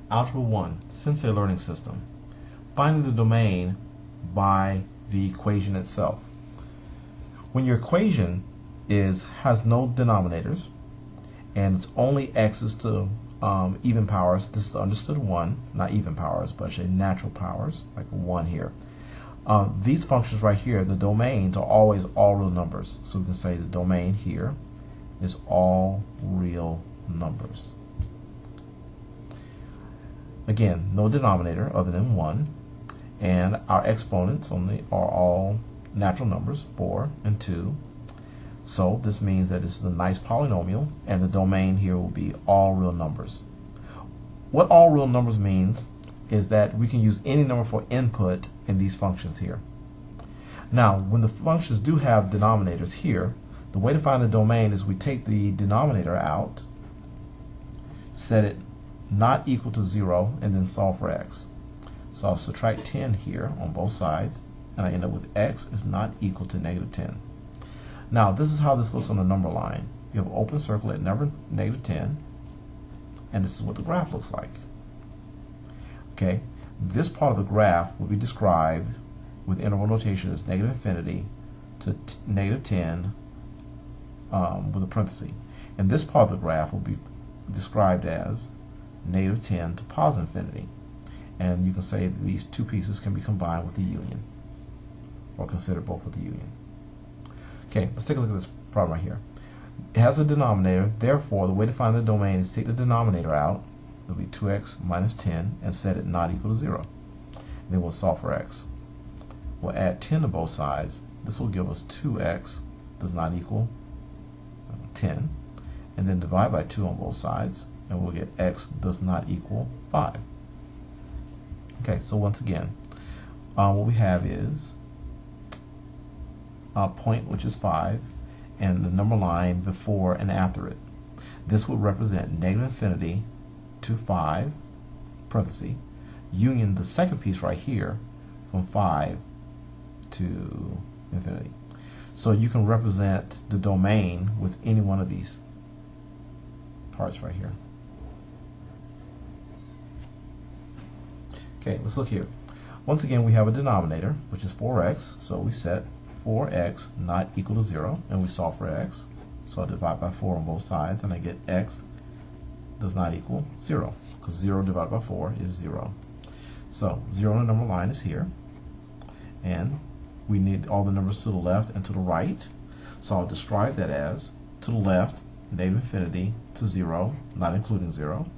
Algebra 1, Sensei Learning System. Finding the domain by the equation itself. When your equation has no denominators and it's only x's to even powers, this is the understood one, not even powers, but actually natural powers, like 1 here. These functions right here, the domains are always all real numbers. So we can say the domain here is all real numbers. Again, no denominator other than 1, and our exponents only are all natural numbers, 4 and 2. So this means that this is a nice polynomial, and the domain here will be all real numbers. What all real numbers means is that we can use any number for input in these functions here. Now, when the functions do have denominators here, the way to find the domain is we take the denominator out, set it not equal to 0, and then solve for x. So I'll subtract 10 here on both sides, and I end up with x is not equal to negative 10. Now, this is how this looks on the number line. You have an open circle at number negative 10, and this is what the graph looks like. Okay, this part of the graph will be described with interval notation as negative infinity to negative 10 with a parenthesis. And this part of the graph will be described as negative 10 to positive infinity. And you can say that these two pieces can be combined with the union, or consider both with the union. Okay, let's take a look at this problem right here. It has a denominator, therefore the way to find the domain is to take the denominator out. It'll be 2x minus 10 and set it not equal to 0. And then we'll solve for x. We'll add 10 to both sides. This will give us 2x does not equal 10. And then divide by 2 on both sides, and we'll get x does not equal 5. Okay, so once again, what we have is a point which is 5, and the number line before and after it. This would represent negative infinity to 5, parenthesis, union the second piece right here from 5 to infinity. So you can represent the domain with any one of these parts right here. Okay, let's look here. Once again, we have a denominator, which is 4x, so we set 4x not equal to 0, and we solve for x. So I divide by 4 on both sides, and I get x does not equal 0, because 0 divided by 4 is 0. So 0 on the number line is here, and we need all the numbers to the left and to the right. So I'll describe that as to the left, negative infinity to 0, not including 0.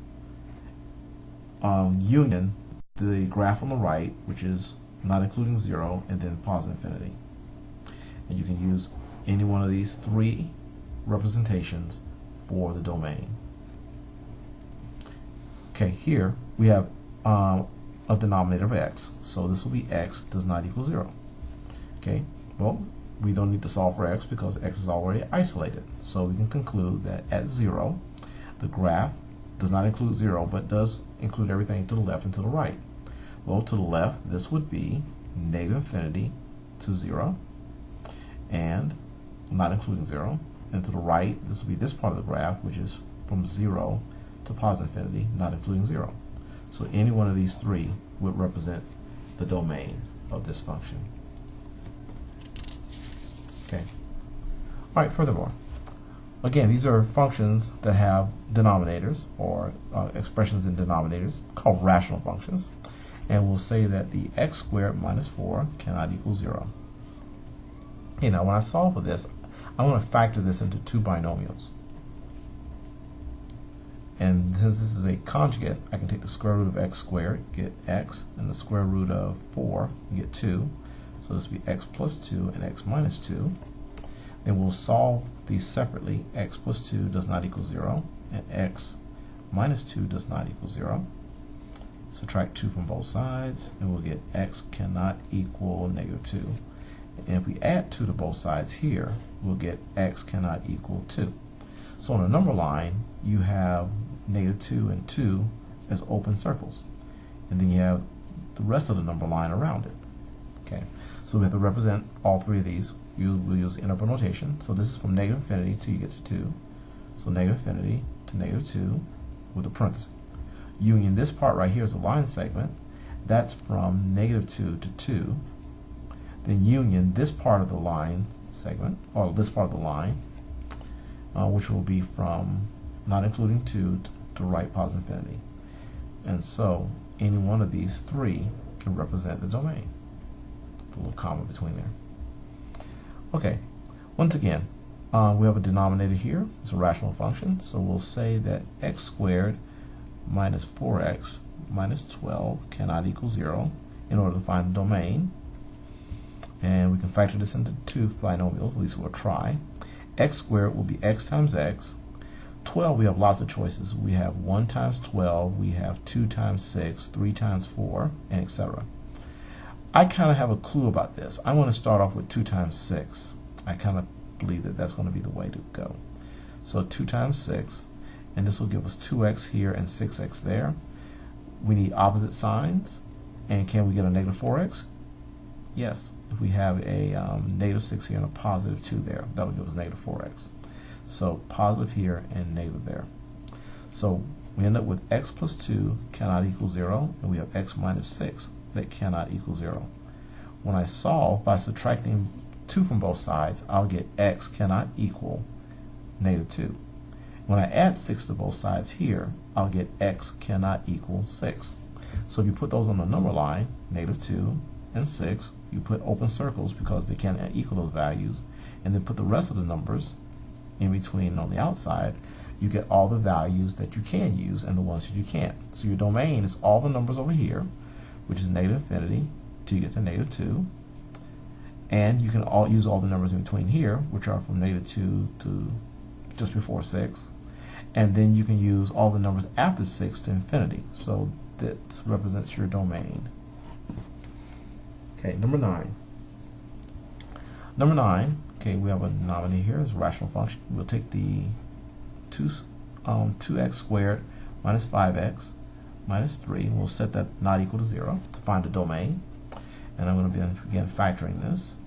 Union the graph on the right, which is not including 0, and then positive infinity. And you can use any one of these three representations for the domain. Okay, here we have a denominator of x, so this will be x does not equal 0. Okay, well, we don't need to solve for x because x is already isolated, so we can conclude that at 0 the graph does not include 0 but does include everything to the left and to the right. Well, to the left this would be negative infinity to 0 and not including 0, and to the right this will be this part of the graph, which is from 0 to positive infinity, not including 0. So any one of these three would represent the domain of this function. Okay. All right, furthermore, again, these are functions that have denominators, or expressions in denominators, called rational functions. And we'll say that the x squared minus 4 cannot equal 0. Okay, now when I solve for this, I want to factor this into two binomials. And since this is a conjugate, I can take the square root of x squared, get x, and the square root of 4, get 2. So this will be x plus 2 and x minus 2. Then we'll solve these separately. X plus 2 does not equal 0, and x minus 2 does not equal 0. Subtract 2 from both sides, and we'll get x cannot equal negative 2. And if we add 2 to both sides here, we'll get x cannot equal 2. So on the number line, you have negative 2 and 2 as open circles. And then you have the rest of the number line around it. Okay, so we have to represent all three of these. We'll use interval notation. So this is from negative infinity till you get to 2. So negative infinity to negative 2 with a parenthesis. union this part right here is a line segment. That's from -2 to 2. Then union this part of the line segment, or this part of the line, which will be from not including 2 to right positive infinity. And so any one of these three can represent the domain. Put a little comma between there. Okay, once again, we have a denominator here. It's a rational function, so we'll say that x squared minus 4x minus 12 cannot equal 0 in order to find the domain. And we can factor this into two binomials, at least we'll try. X squared will be x times x. 12, we have lots of choices. We have 1 times 12, we have 2 times 6, 3 times 4, and etc. I kind of have a clue about this. I want to start off with 2 times 6. I kind of believe that that's going to be the way to go. So 2 times 6, and this will give us 2x here and 6x there. We need opposite signs, and can we get a negative 4x? Yes, if we have a negative 6 here and a positive 2 there, that'll give us negative 4x. So positive here and negative there. So we end up with x plus 2 cannot equal 0, and we have x minus 6 that cannot equal 0. When I solve by subtracting 2 from both sides, I'll get x cannot equal negative 2. When I add 6 to both sides here, I'll get x cannot equal 6. So if you put those on the number line, negative 2 and 6, you put open circles because they cannot equal those values, and then put the rest of the numbers in between on the outside, you get all the values that you can use and the ones that you can't. So your domain is all the numbers over here, which is negative infinity till you get to negative 2. And you can use all the numbers in between here, which are from negative 2 to just before 6. And then you can use all the numbers after 6 to infinity. So that represents your domain. Okay, number 9. Number 9, okay, we have a denominator here. It's a rational function. We'll take the 2x squared minus 5x minus 3, and we'll set that not equal to 0 to find the domain. And I'm going to be again factoring this.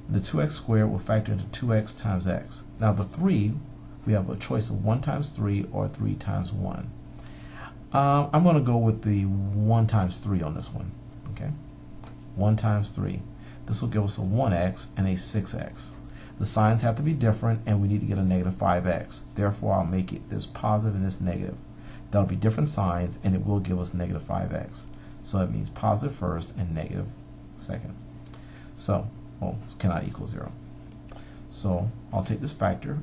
The 2x squared will factor into 2x times x. Now the 3, we have a choice of 1 times 3 or 3 times 1. I'm going to go with the 1 times 3 on this one. Okay, 1 times 3. This will give us a 1x and a 6x. The signs have to be different, and we need to get a negative 5x. Therefore, I'll make it this positive and this negative. That'll be different signs, and it will give us negative 5x. So it means positive first and negative second. So, well, it cannot equal 0. So I'll take this factor.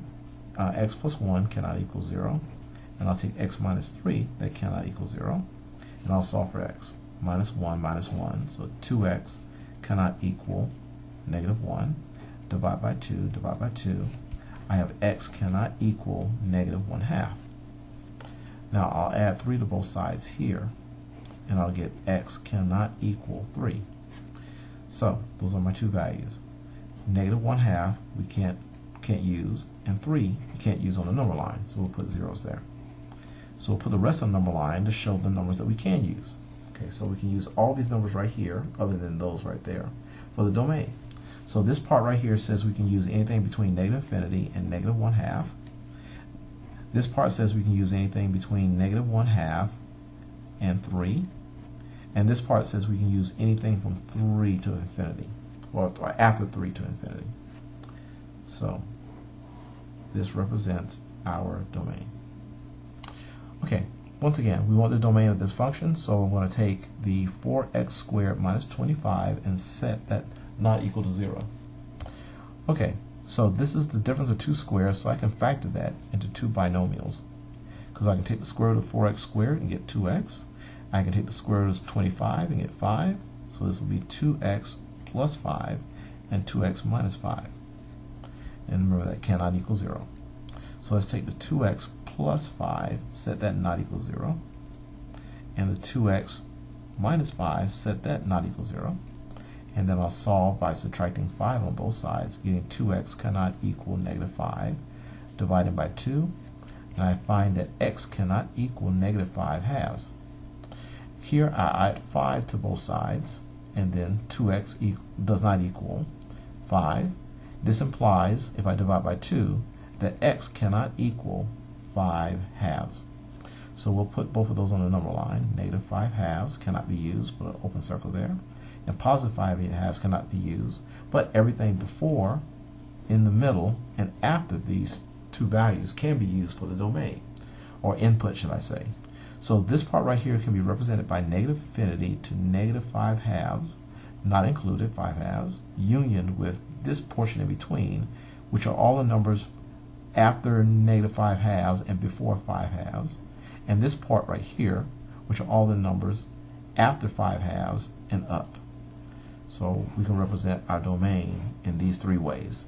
X plus 1 cannot equal 0. And I'll take x minus 3, that cannot equal 0. And I'll solve for x. Minus 1 minus 1. So 2x cannot equal negative 1. Divide by 2, divide by 2. I have x cannot equal negative 1/2. Now I'll add 3 to both sides here, and I'll get x cannot equal 3. So those are my two values. Negative 1/2 we can't use, and 3 you can't use on the number line, so we'll put zeros there. So we'll put the rest of the number line to show the numbers that we can use. Okay, so we can use all these numbers right here, other than those right there, for the domain. So this part right here says we can use anything between negative infinity and negative 1/2. This part says we can use anything between negative 1/2 and 3. And this part says we can use anything from 3 to infinity, or after 3 to infinity. So this represents our domain. Okay, once again, we want the domain of this function, so I'm going to take the 4x squared minus 25 and set that not equal to 0. Okay, so this is the difference of two squares, so I can factor that into two binomials, because I can take the square root of 4x squared and get 2x. I can take the square root of 25 and get 5, so this will be 2x plus 5 and 2x minus 5. And remember, that cannot equal 0. So let's take the 2x plus 5, set that not equal 0, and the 2x minus 5, set that not equal 0. And then I'll solve by subtracting 5 on both sides, getting 2x cannot equal negative 5, divided by 2, and I find that x cannot equal negative 5/2. Here I add 5 to both sides, and then 2x does not equal 5. This implies, if I divide by 2, that x cannot equal 5/2. So we'll put both of those on the number line. Negative 5 halves cannot be used, put an open circle there. And positive 5 halves cannot be used, but everything before, in the middle, and after these two values can be used for the domain, or input, should I say. So this part right here can be represented by negative infinity to negative 5 halves, not included 5 halves, union with this portion in between, which are all the numbers after negative 5 halves and before 5 halves, and this part right here, which are all the numbers after 5 halves and up. So we can represent our domain in these three ways.